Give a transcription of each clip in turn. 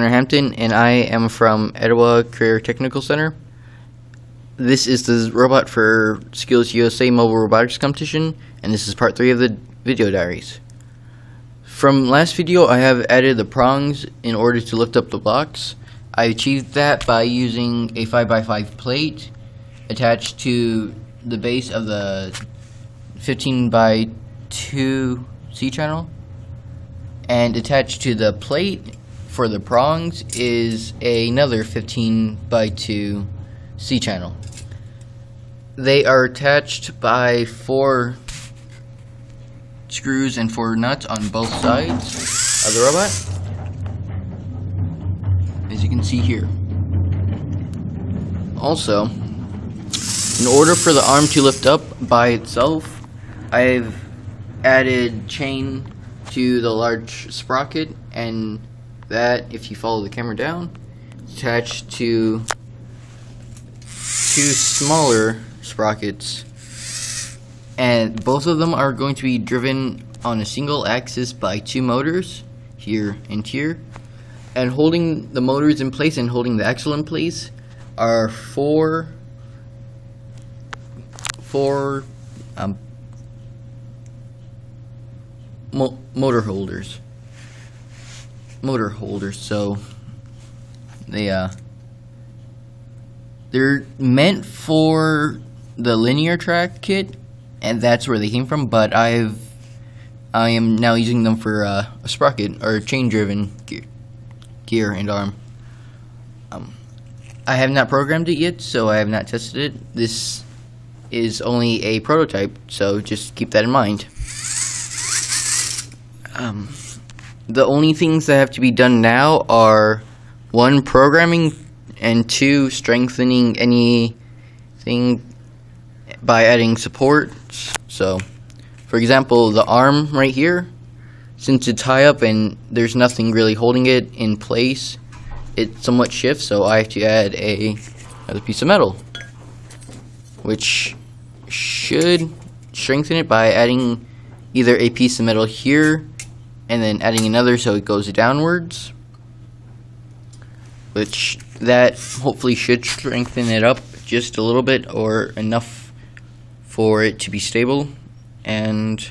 Gunnar Hampton, and I am from Etowah Career Technical Center. This is the robot for Skills USA Mobile Robotics Competition, and this is part 3 of the video diaries. From last video, I have added the prongs in order to lift up the blocks. I achieved that by using a 5x5 plate attached to the base of the 15x2 C-channel, and attached to the plate for the prongs is another 15x2 C-channel. They are attached by 4 screws and 4 nuts on both sides of the robot, as you can see here. Also, in order for the arm to lift up by itself, I've added chain to the large sprocket, and that, if you follow the camera down, is attached to 2 smaller sprockets, and both of them are going to be driven on a single axis by 2 motors, here and here, and holding the motors in place and holding the axle in place are 4 motor holders. So they're meant for the linear track kit, and that's where they came from. But I am now using them for a sprocket or chain-driven gear and arm. I have not programmed it yet, so I have not tested it. This is only a prototype, so just keep that in mind. The only things that have to be done now are 1, programming, and 2, strengthening anything by adding supports. So, for example, the arm right here, since it's high up and there's nothing really holding it in place, it somewhat shifts, so I have to add another piece of metal, which should strengthen it by adding either a piece of metal here and then adding another so it goes downwards, which that hopefully should strengthen it up just a little bit, or enough for it to be stable. And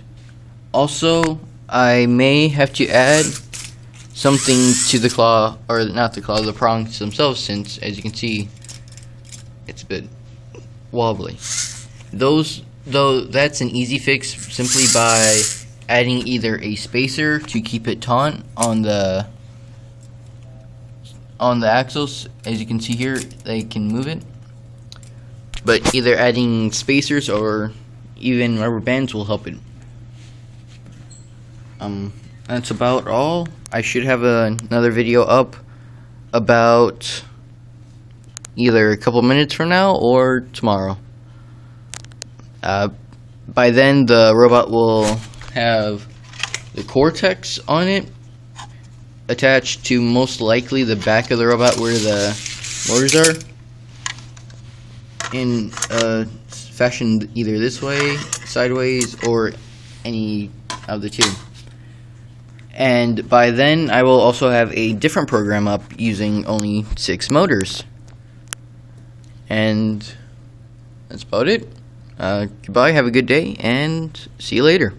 also, I may have to add something to the claw, or not the claw, the prongs themselves, since, as you can see, it's a bit wobbly. Though that's an easy fix simply by adding either a spacer to keep it taut on the axles. As you can see here, they can move it, but either adding spacers or even rubber bands will help it. That's about all. I should have another video up about either a couple minutes from now or tomorrow. By then, the robot will have the Cortex on it, attached to most likely the back of the robot where the motors are, in fashioned either this way, sideways, or any of the 2. And by then, I will also have a different program up using only 6 motors. And that's about it. Goodbye, have a good day, and see you later.